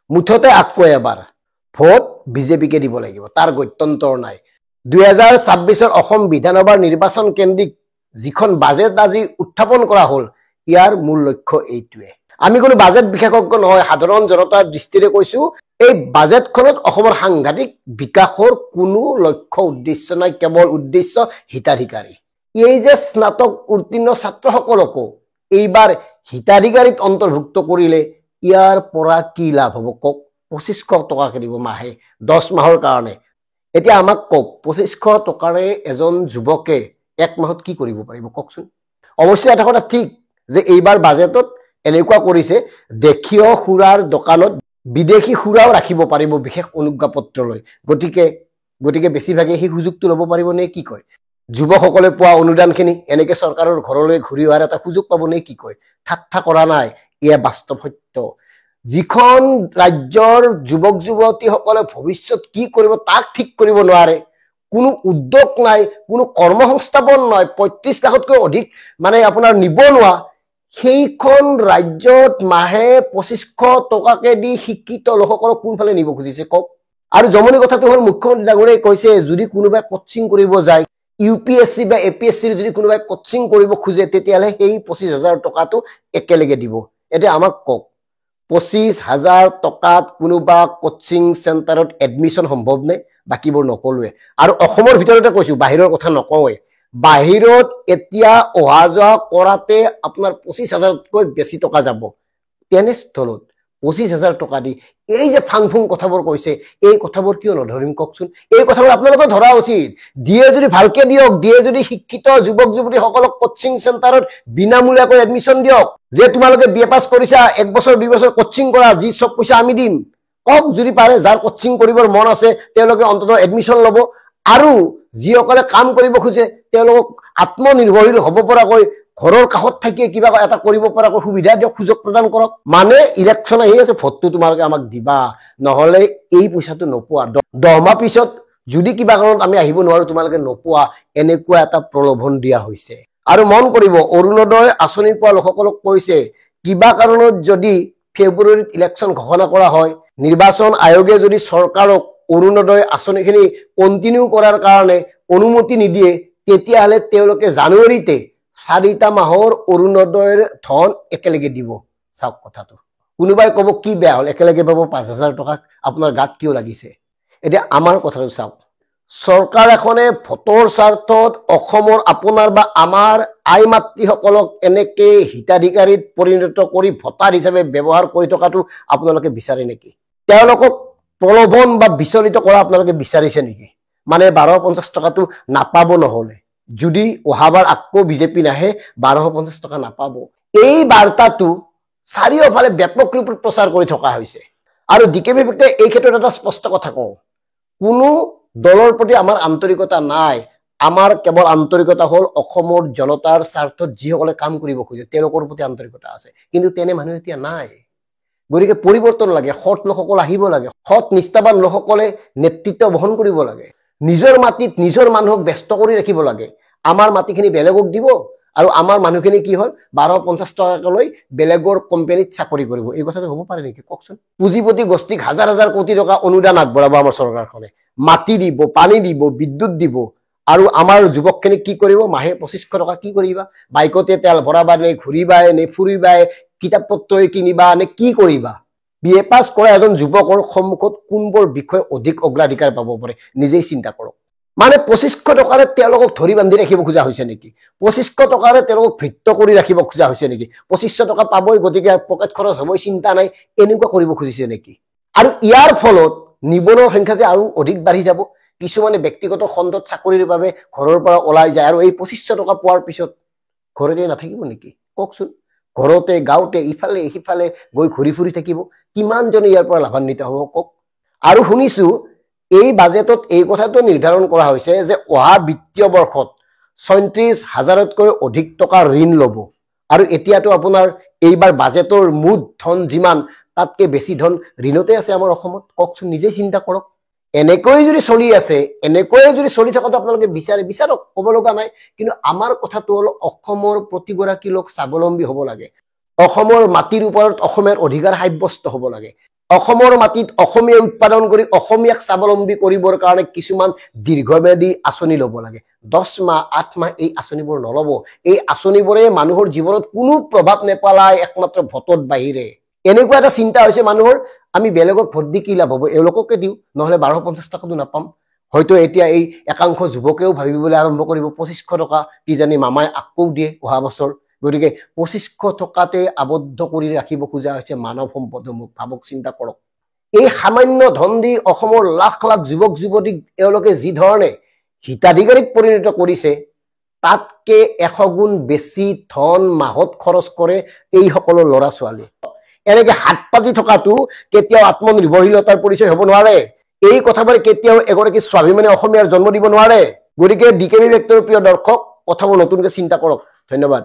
মুঠতে আকৌ এবাৰ ভোট বিজেপিকে দিব লাগিব, তাৰ গত্যন্তৰ নাই। 2026 অসম বিধানসভাৰ নিৰ্বাচন কেন্দ্ৰিক যিখন বাজেট আজি উত্থাপন কৰা হ'ল, ইয়াৰ মূল লক্ষ্য এইটোৱে। আমি কোনো বাজেট বিশেষজ্ঞ নহয়, সাধাৰণ জনতাৰ দৃষ্টিৰে কৈছো, এই বাজেটখনত অসমৰ সাংঘাতিক বিকাশৰ কোনো লক্ষ্য উদ্দেশ্য নাই, কেৱল উদ্দেশ্য হিতাধিকাৰী। এই যে স্নাতক উত্তীৰ্ণ ছাত্ৰসকলকো এইবাৰ হিতাধিকাৰীত অন্তৰ্ভুক্ত কৰিলে ইয়াৰ পৰা কি লাভ হ'ব কওক? 2500 টকাকে দিব মাহে 10 মাহৰ কাৰণে। এতিয়া আমাক কওক, 2500 টকাৰে এজন যুৱকে এক মাহত কি কৰিব পাৰিব কওকচোন? অৱশ্যে এটা কথা ঠিক যে এইবাৰ বাজেটত এনেকুৱা কৰিছে, দেশীয় সুৰাৰ দোকানত বিদেশী সুৰাও ৰাখিব পাৰিব বিশেষ অনুজ্ঞাপত্ৰ লৈ। গতিকে বেছিভাগে সেই সুযোগটো ল'ব পাৰিব নে কি কয়? যুৱকসকলে পোৱা অনুদানখিনি এনেকে চৰকাৰৰ ঘৰলৈ ঘূৰি অহাৰ এটা সুযোগ পাব নে কি কয়? ঠাট্টা কৰা নাই, এয়া বাস্তৱ সত্য। যিখন ৰাজ্যৰ যুৱক যুৱতীসকলে ভৱিষ্যত কি কৰিব তাক ঠিক কৰিব নোৱাৰে, কোনো উদ্যোগ নাই, কোনো কৰ্মসংস্থাপন নাই, 35 লাখতকৈ অধিক মানে আপোনাৰ নিবনুৱা, সেইখন ৰাজ্যত মাহে 2500 টকাকে দি শিক্ষিত লোকসকলক কোনফালে নিব খুজিছে কওক? আৰু জমনি কথাটো হ'ল, মুখ্যমন্ত্ৰী ডাঙৰীয়াই কৈছে যদি কোনোবাই কোচিং কৰিব যায়, UPSC বা APSC যদি কোনোবাই কোচিং কৰিব খোজে, তেতিয়াহ'লে সেই 25,000 টকাটো একেলগে দিব। এতিয়া আমাক কওক, 25,000 টকাত কোনোবা কোচিং চেণ্টাৰত এডমিশ্যন সম্ভৱ নে? বাকীবোৰ নকলোৱে। আৰু অসমৰ ভিতৰতে কৈছো, বাহিৰৰ কথা নকওঁৱে। বাহিৰত এতিয়া অহা যোৱা কৰাতে আপোনাৰ 25,000তকৈ বেছি টকা যাব। তেনেস্থলত 25,000 টকা দি এই যে ফাংফুং কথাবোৰ কৈছে, এই কথাবোৰ কিয় নধৰিম কওকচোন? এই কথাবোৰ আপোনালোকে ধৰা উচিত। দিয়ে যদি ভালকে দিয়ক, দিয়ে যদি শিক্ষিত যুৱক যুৱতীসকলক কোচিং চেণ্টাৰত বিনামূলীয়াকৈ এডমিশ্যন দিয়ক। যে তোমালোকে BA পাছ কৰিছা, 1 বছৰ 2 বছৰ কোচিং কৰা, যি চব পইচা আমি দিম কওক। যদি পাৰে, যাৰ কোচিং কৰিবৰ মন আছে তেওঁলোকে অন্ততঃ এডমিশ্যন ল'ব। আৰু যিসকলে কাম কৰিব খোজে তেওঁলোকক আত্মনিৰ্ভৰশীল হ'ব পৰাকৈ ঘৰৰ কাষত থাকিয়ে কিবা এটা কৰিব পৰাকৈ সুবিধা দিয়ক, সুযোগ প্ৰদান কৰক। মানে ইলেকশ্যন আহি আছে, ভোটটো তোমালোকে আমাক দিবা, নহ'লে এই পইচাটো নোপোৱা। 10 মাহ পিছত যদি কিবা কাৰণত আমি আহিব নোৱাৰো, তোমালোকে নোপোৱা, এনেকুৱা এটা প্ৰলোভন দিয়া হৈছে। আৰু মন কৰিব, অৰুণোদয় আঁচনি পোৱা লোকসকলক কৈছে, কিবা কাৰণত যদি ফেব্ৰুৱাৰীত ইলেকশ্যন ঘোষণা কৰা হয়, নিৰ্বাচন আয়োগে যদি চৰকাৰক অৰুণোদয় আঁচনিখিনি কণ্টিনিউ কৰাৰ কাৰণে অনুমতি নিদিয়ে, তেতিয়াহ'লে তেওঁলোকে জানুৱাৰীতে 4টা মাহৰ অৰুণোদয়ৰ ধন একেলগে দিব। চাওক কথাটো। কোনোবাই ক'ব কি বেয়া হ'ল, একেলগে পাব 5,000 টকা, আপোনাৰ গাত কিয় লাগিছে? এতিয়া আমাৰ কথাটো চাওক, চৰকাৰ এখনে ভোটৰ স্বাৰ্থত অসমৰ আপোনাৰ বা আমাৰ আই মাতৃসকলক এনেকে হিতাধিকাৰীত পৰিণত কৰি ভোটাৰ হিচাপে ব্যৱহাৰ কৰি থকাটো আপোনালোকে বিচাৰে নেকি? তেওঁলোকক প্ৰলোভন বা বিচলিত কৰা আপোনালোকে বিচাৰিছে নেকি? মানে 1250 টকাটো নাপাব, নহ'লে যদি অহাবাৰ আকৌ বিজেপি নাহে 1250 টকা নাপাব। এই বাৰ্তাটো চাৰিওফালে ব্যাপক ৰূপত প্ৰচাৰ কৰি থকা হৈছে। আৰু DKB এই ক্ষেত্ৰত এটা স্পষ্ট কথা কওঁ, কোনো দলৰ প্ৰতি আমাৰ আন্তৰিকতা নাই। আমাৰ কেৱল আন্তৰিকতা হ'ল অসমৰ জনতাৰ স্বাৰ্থত যিসকলে কাম কৰিব খোজে তেওঁলোকৰ প্ৰতি আন্তৰিকতা আছে। কিন্তু তেনে মানুহ এতিয়া নাই। গতিকে পৰিৱৰ্তন লাগে, সৎ লোকসকল আহিব লাগে, সৎ নিষ্ঠাবান লোকসকলে নেতৃত্ব বহন কৰিব লাগে। নিজৰ মাটিত নিজৰ মানুহক ব্যস্ত কৰি ৰাখিব লাগে। আমাৰ মাটিখিনি বেলেগক দিব আৰু আমাৰ মানুহখিনি কি হ'ল 1250 টকাকৈ বেলেগৰ কোম্পানীত চাকৰি কৰিব। এই কথাটো হ'ব পাৰে নেকি কওকচোন? পুঁজিপতি গোষ্ঠীক হাজাৰ হাজাৰ কোটি টকা অনুদান আগবঢ়াব আমাৰ চৰকাৰখনে, মাটি দিব, পানী দিব, বিদ্যুৎ দিব। আৰু আমাৰ যুৱকখিনিক কি কৰিব? মাহে 2500 টকা কি কৰিবা? বাইকতে তেল ভৰাবা নে ঘূৰিবাই নে ফুৰিবাই, কিতাপ পত্ৰ কিনিবা নে কি কৰিবা? BA পাছ কৰা এজন যুৱকৰ সন্মুখত কোনবোৰ বিষয় অধিক অগ্ৰাধিকাৰ পাব পাৰে নিজেই চিন্তা কৰক। মানে 2500 টকাৰে তেওঁলোকক ধৰি বান্ধি ৰাখিব খোজা হৈছে নেকি? 2500 টকাৰে তেওঁলোকক ভৃত্য কৰি ৰাখিব খোজা হৈছে নেকি? 2500 টকা পাবই, গতিকে পকেট খৰচ হ'বই, চিন্তা নাই, এনেকুৱা কৰিব খুজিছে নেকি? আৰু ইয়াৰ ফলত নিবনুৱাৰ সংখ্যা যে আৰু অধিক বাঢ়ি যাব। কিছুমানে ব্যক্তিগত খণ্ডত চাকৰিৰ বাবে ঘৰৰ পৰা ওলাই যায় আৰু এই 2500 টকা পোৱাৰ পিছত ঘৰতে নাথাকিব নেকি কওকচোন? ঘৰতে গাঁৱতে ইফালে সিফালে গৈ ঘূৰি ফুৰি থাকিব। কিমানজনে ইয়াৰ পৰা লাভান্বিত হ'ব কওক? আৰু শুনিছো এই বাজেটত এই কথাটো নিৰ্ধাৰণ কৰা হৈছে যে অহা বিত্তীয় বৰ্ষত 34,000তকৈ অধিক টকা ঋণ ল'ব। আৰু এতিয়াতো আপোনাৰ এইবাৰ বাজেটৰ মুঠ ধন যিমান, তাতকে বেছি ধন ঋণতে আছে আমাৰ অসমত। কওকচোন, নিজে চিন্তা কৰক। এনেকৈ যদি চলি আছে, এনেকৈয়ে যদি চলি থকাটো আপোনালোকে বিচাৰক, ক'ব লগা নাই। কিন্তু আমাৰ কথাটো হ'ল অসমৰ প্ৰতিগৰাকী লোক স্বাৱলম্বী হ'ব লাগে। অসমৰ মাটিৰ ওপৰত অসমীয়াৰ অধিকাৰ সাব্যস্ত হ'ব লাগে। অসমৰ মাটিত অসমীয়া উৎপাদন কৰি অসমীয়াক স্বাৱলম্বী কৰিবৰ কাৰণে কিছুমান দীৰ্ঘম্যাদী আঁচনি ল'ব লাগে। 10 মাহ 8 মাহ এই আঁচনিবোৰ নল'ব। এই আঁচনিবোৰে মানুহৰ জীৱনত কোনো প্ৰভাৱ নেপেলায় একমাত্ৰ ভোটত বাহিৰে। এনেকুৱা এটা চিন্তা হৈছে মানুহৰ, আমি বেলেগক ভোট দি কি লাভ হ'ব, এওঁলোককে দিওঁ, নহ'লে 1250 টকাটো নাপাম। হয়তো এতিয়া এই একাংশ যুৱকেও ভাবিবলৈ আৰম্ভ কৰিব 2500 টকা কিজানি মামাই আকৌ দিয়ে অহা বছৰ। গতিকে 2500 টকাতে আবদ্ধ কৰি ৰাখিব খোজা হৈছে মানৱ সম্পদসমূহ। ভাবক, চিন্তা কৰক। এই সামান্য ধন দি অসমৰ লাখ লাখ যুৱক যুৱতীক এওঁলোকে যি ধৰণে হিতাধিকাৰীত পৰিণত কৰিছে, তাতকে 100 গুণ বেছি ধন মাহত খৰচ কৰে এই সকলো ল'ৰা ছোৱালী। এনেকে হাত পাতি থকাটো কেতিয়াও আত্মনিৰ্ভৰশীলতাৰ পৰিচয় হ'ব নোৱাৰে। এই কথাবোৰে কেতিয়াও এগৰাকী স্বাভিমানী অসমীয়াৰ জন্ম দিব নোৱাৰে। গতিকে DKB ভেক্টৰৰ প্ৰিয় দৰ্শক, কথাবোৰ নতুনকৈ চিন্তা কৰক। ধন্যবাদ।